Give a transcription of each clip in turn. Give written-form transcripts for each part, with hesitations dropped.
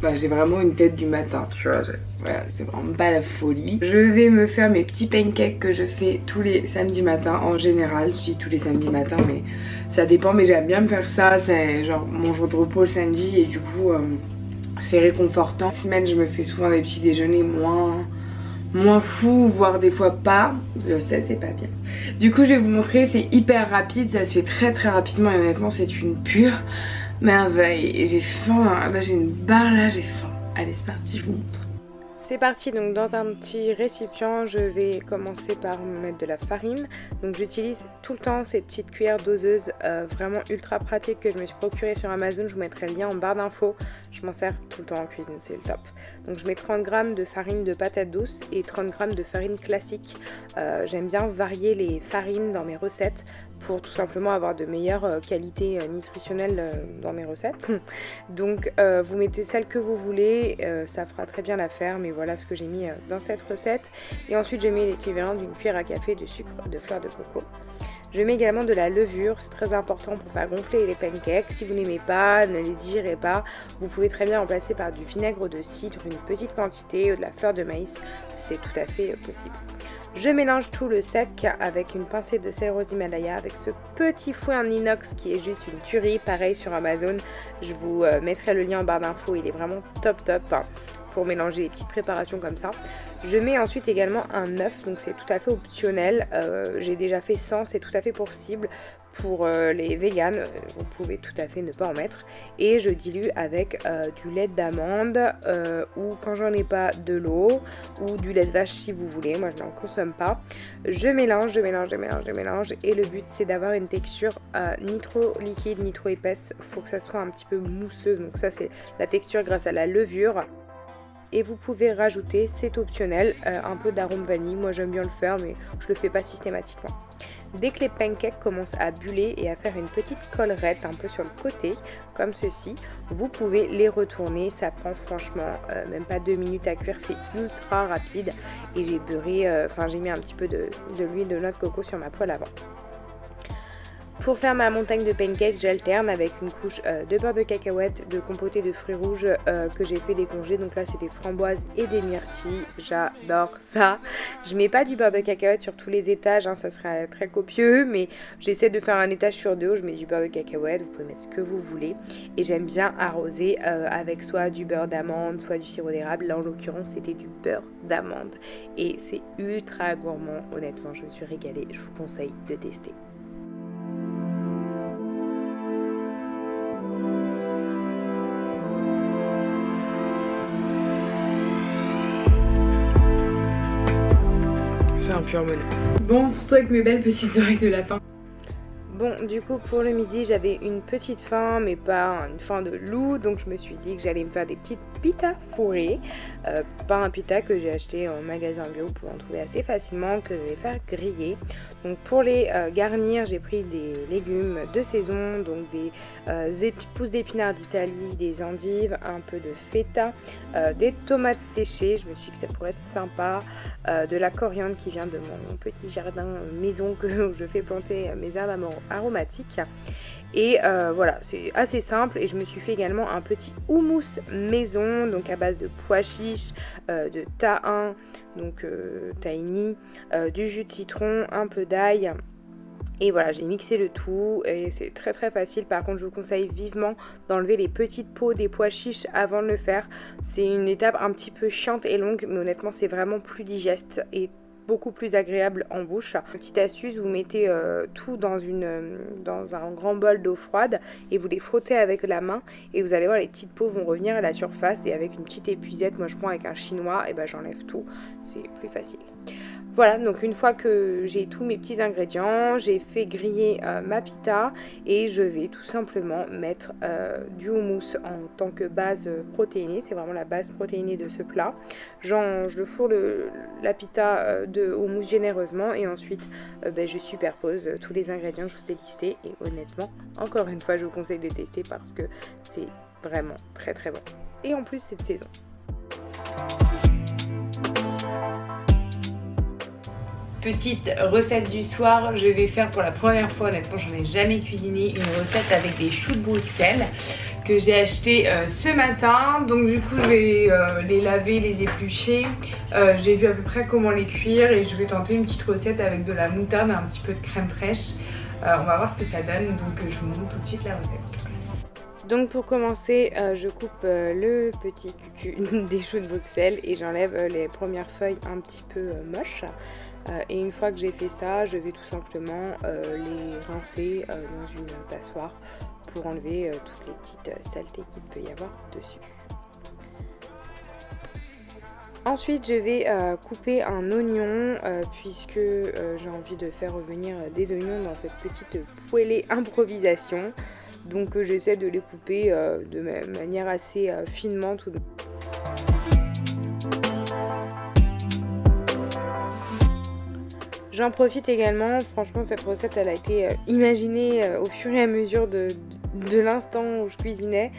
Enfin, j'ai vraiment une tête du matin, tu vois. Voilà, c'est vraiment pas la folie. Je vais me faire mes petits pancakes que je fais tous les samedis matins en général. Je dis tous les samedis matins, mais ça dépend. Mais j'aime bien me faire ça. C'est genre mon jour de repos le samedi et du coup, c'est réconfortant. La semaine, je me fais souvent des petits déjeuners moins fous, voire des fois pas. Je sais, c'est pas bien. Du coup, je vais vous montrer. C'est hyper rapide. Ça se fait très très rapidement et honnêtement, c'est une pure merveille. Et j'ai faim. Là, j'ai une barre. Là, j'ai faim. Allez, c'est parti, je vous montre. C'est parti, donc dans un petit récipient, je vais commencer par mettre de la farine. Donc j'utilise tout le temps ces petites cuillères doseuses vraiment ultra pratiques que je me suis procurées sur Amazon. Je vous mettrai le lien en barre d'infos. Je m'en sers tout le temps en cuisine, c'est le top. Donc je mets 30 g de farine de patate douce et 30 g de farine classique. J'aime bien varier les farines dans mes recettes pour tout simplement avoir de meilleures qualités nutritionnelles dans mes recettes. Donc vous mettez celle que vous voulez, ça fera très bien l'affaire, mais voilà ce que j'ai mis dans cette recette. Et ensuite je mets l'équivalent d'une cuillère à café de sucre de fleur de coco. Je mets également de la levure, c'est très important pour faire gonfler les pancakes. Si vous n'aimez pas, ne les digérez pas, vous pouvez très bien remplacer par du vinaigre de cidre, une petite quantité, ou de la fleur de maïs, c'est tout à fait possible. Je mélange tout le sec avec une pincée de sel rose Himalaya avec ce petit fouet en inox qui est juste une tuerie, pareil sur Amazon. Je vous mettrai le lien en barre d'infos, il est vraiment top pour mélanger les petites préparations comme ça. Je mets ensuite également un œuf, donc c'est tout à fait optionnel. J'ai déjà fait 100, c'est tout à fait possible. Pour les véganes, vous pouvez tout à fait ne pas en mettre. Et je dilue avec du lait d'amande ou quand j'en ai pas, de l'eau ou du lait de vache si vous voulez. Moi je n'en consomme pas. Je mélange et le but c'est d'avoir une texture ni trop liquide ni trop épaisse. Il faut que ça soit un petit peu mousseux. Donc ça c'est la texture grâce à la levure. Et vous pouvez rajouter, c'est optionnel, un peu d'arôme vanille. Moi j'aime bien le faire mais je le fais pas systématiquement. Dès que les pancakes commencent à buller et à faire une petite collerette un peu sur le côté, comme ceci, vous pouvez les retourner. Ça prend franchement même pas 2 minutes à cuire, c'est ultra rapide. Et j'ai beurré, j'ai mis un petit peu de l'huile de noix de coco sur ma poêle avant. Pour faire ma montagne de pancakes, j'alterne avec une couche de beurre de cacahuète, de compoté de fruits rouges que j'ai fait décongeler. Donc là, c'est des framboises et des myrtilles. J'adore ça. Je mets pas du beurre de cacahuète sur tous les étages, hein, ça serait très copieux. Mais j'essaie de faire un étage sur deux où je mets du beurre de cacahuète. Vous pouvez mettre ce que vous voulez. Et j'aime bien arroser avec soit du beurre d'amande, soit du sirop d'érable. Là, en l'occurrence, c'était du beurre d'amande. Et c'est ultra gourmand. Honnêtement, je me suis régalée. Je vous conseille de tester. Un pur bonheur. Bon, surtout avec mes belles petites oreilles de lapin. Bon, du coup pour le midi j'avais une petite faim, mais pas une faim de loup, donc je me suis dit que j'allais me faire des petites pitas fourrées. Pas un pita que j'ai acheté en magasin bio, vous pouvez en trouver assez facilement, que je vais faire griller. Donc pour les garnir, j'ai pris des légumes de saison, donc des pousses d'épinards d'Italie, des endives, un peu de feta, des tomates séchées, je me suis dit que ça pourrait être sympa, de la coriandre qui vient de mon petit jardin maison que je fais planter mes herbes aromatiques. Et voilà, c'est assez simple. Et je me suis fait également un petit houmous maison, donc à base de pois chiches, de tahini, donc tahini, du jus de citron, un peu d'ail. Et voilà, j'ai mixé le tout et c'est très très facile. Par contre, je vous conseille vivement d'enlever les petites peaux des pois chiches avant de le faire. C'est une étape un petit peu chiante et longue, mais honnêtement, c'est vraiment plus digeste et beaucoup plus agréable en bouche. Petite astuce, vous mettez tout dans un grand bol d'eau froide et vous les frottez avec la main et vous allez voir, les petites peaux vont revenir à la surface. Et avec une petite épuisette, moi je prends avec un chinois, et ben j'enlève tout, c'est plus facile. Voilà, donc une fois que j'ai tous mes petits ingrédients, j'ai fait griller ma pita et je vais tout simplement mettre du houmous en tant que base protéinée. C'est vraiment la base protéinée de ce plat. Je fourre la pita de houmous généreusement et ensuite je superpose tous les ingrédients que je vous ai listés. Et honnêtement, encore une fois, je vous conseille de tester parce que c'est vraiment très très bon. Et en plus, c'est de saison. Petite recette du soir, je vais faire pour la première fois, honnêtement j'en ai jamais cuisiné, une recette avec des choux de Bruxelles que j'ai acheté ce matin. Donc du coup je vais les laver, les éplucher, j'ai vu à peu près comment les cuire et je vais tenter une petite recette avec de la moutarde et un petit peu de crème fraîche. On va voir ce que ça donne, donc je vous montre tout de suite la recette. Donc pour commencer, je coupe le petit cucu des choux de Bruxelles et j'enlève les premières feuilles un petit peu moches. Et une fois que j'ai fait ça, je vais tout simplement les rincer dans une passoire pour enlever toutes les petites saletés qu'il peut y avoir dessus. Ensuite je vais couper un oignon puisque j'ai envie de faire revenir des oignons dans cette petite poêlée improvisation. Donc j'essaie de les couper de manière assez finement tout de même. J'en profite également, franchement cette recette elle a été imaginée au fur et à mesure de l'instant où je cuisinais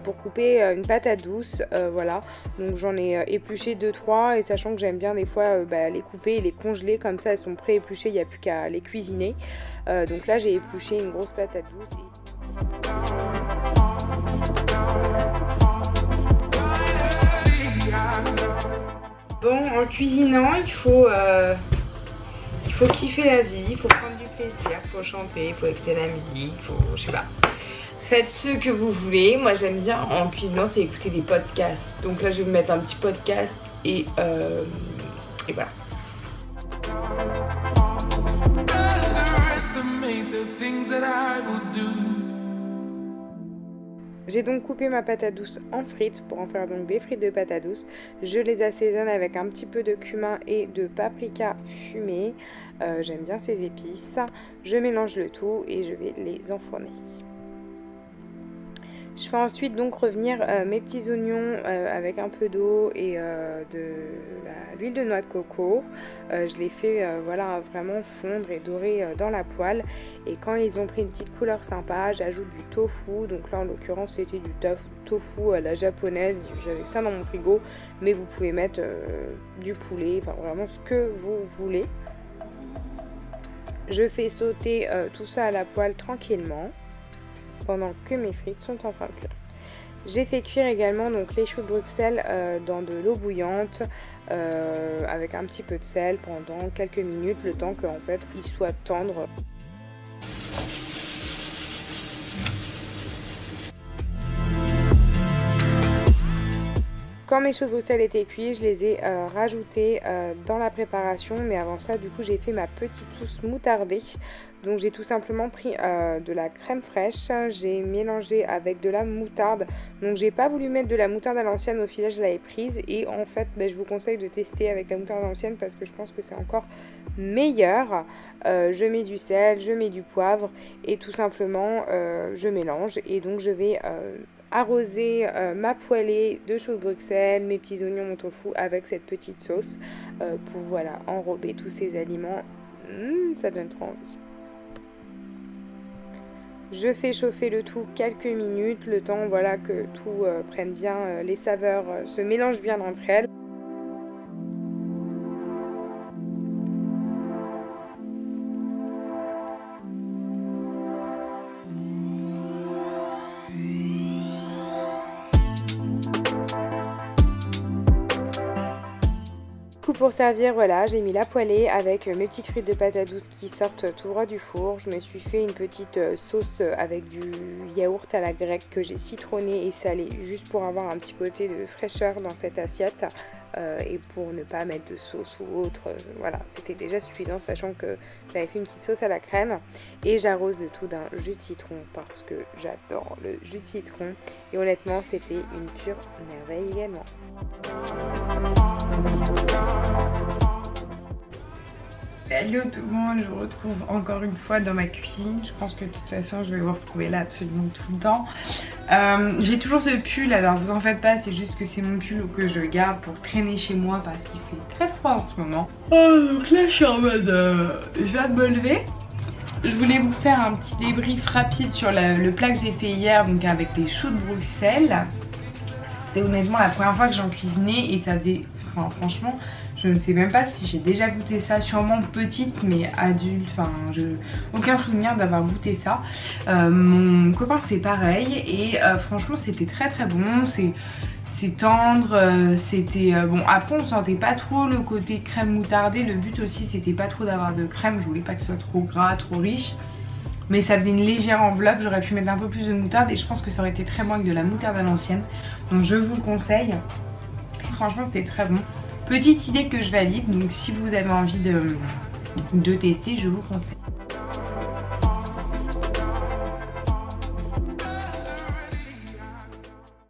pour couper une patate douce, voilà. Donc j'en ai épluché 2-3 et sachant que j'aime bien des fois les couper et les congeler, comme ça elles sont pré-épluchées, il n'y a plus qu'à les cuisiner. Donc là j'ai épluché une grosse patate douce. Bon, en cuisinant il faut kiffer la vie, il faut prendre du plaisir, il faut chanter, il faut écouter la musique, il faut, je sais pas. Faites ce que vous voulez. Moi j'aime bien en cuisinant, c'est écouter des podcasts. Donc là je vais vous mettre un petit podcast et voilà. J'ai donc coupé ma patate douce en frites pour en faire donc des frites de patate douce. Je les assaisonne avec un petit peu de cumin et de paprika fumé. J'aime bien ces épices. Je mélange le tout et je vais les enfourner. Je fais ensuite donc revenir mes petits oignons avec un peu d'eau et de l'huile de noix de coco. Je les fais voilà, vraiment fondre et dorer dans la poêle. Et quand ils ont pris une petite couleur sympa, j'ajoute du tofu. Donc là en l'occurrence c'était du tofu à la japonaise. J'avais ça dans mon frigo. Mais vous pouvez mettre du poulet, enfin vraiment ce que vous voulez. Je fais sauter tout ça à la poêle tranquillement pendant que mes frites sont en train de cuire. J'ai fait cuire également donc les choux de Bruxelles dans de l'eau bouillante avec un petit peu de sel pendant quelques minutes, le temps qu'en fait ils soient tendres. Quand mes choux de Bruxelles étaient cuits, je les ai rajoutés dans la préparation. Mais avant ça, du coup, j'ai fait ma petite sauce moutardée. Donc j'ai tout simplement pris de la crème fraîche. J'ai mélangé avec de la moutarde. Donc j'ai pas voulu mettre de la moutarde à l'ancienne, au final je l'avais prise. Et en fait, je vous conseille de tester avec la moutarde à l'ancienne parce que je pense que c'est encore meilleur. Je mets du sel, je mets du poivre et tout simplement je mélange. Et donc je vais arroser ma poêlée de choux de Bruxelles, mes petits oignons, mon tofu avec cette petite sauce pour voilà enrober tous ces aliments. Ça donne trop envie. Je fais chauffer le tout quelques minutes, le temps voilà que tout prenne bien, les saveurs se mélangent bien entre elles. Pour servir, voilà, j'ai mis la poêlée avec mes petites frites de patates douces qui sortent tout droit du four. Je me suis fait une petite sauce avec du yaourt à la grecque que j'ai citronné et salé juste pour avoir un petit côté de fraîcheur dans cette assiette et pour ne pas mettre de sauce ou autre. Voilà, c'était déjà suffisant sachant que j'avais fait une petite sauce à la crème et j'arrose le tout d'un jus de citron parce que j'adore le jus de citron et honnêtement c'était une pure merveille également. Hello tout le monde, je vous retrouve encore une fois dans ma cuisine. Je pense que de toute façon je vais vous retrouver là absolument tout le temps. J'ai toujours ce pull, alors vous en faites pas, c'est juste que c'est mon pull que je garde pour traîner chez moi parce qu'il fait très froid en ce moment. Donc là je suis en mode je viens de me lever. Je voulais vous faire un petit débrief rapide sur le plat que j'ai fait hier, donc avec les choux de Bruxelles. C'était honnêtement la première fois que j'en cuisinais et ça faisait, enfin, franchement, Je ne sais même pas si j'ai déjà goûté ça, sûrement petite mais adulte, enfin aucun souvenir d'avoir goûté ça. Mon copain c'est pareil et franchement c'était très très bon, c'est tendre, c'était bon. Après on sentait pas trop le côté crème moutardée, le but aussi c'était pas trop d'avoir de crème, je voulais pas que ce soit trop gras, trop riche. Mais ça faisait une légère enveloppe, j'aurais pu mettre un peu plus de moutarde et je pense que ça aurait été très bon avec de la moutarde à l'ancienne. Donc je vous le conseille, franchement c'était très bon. Petite idée que je valide, donc si vous avez envie de tester, je vous conseille.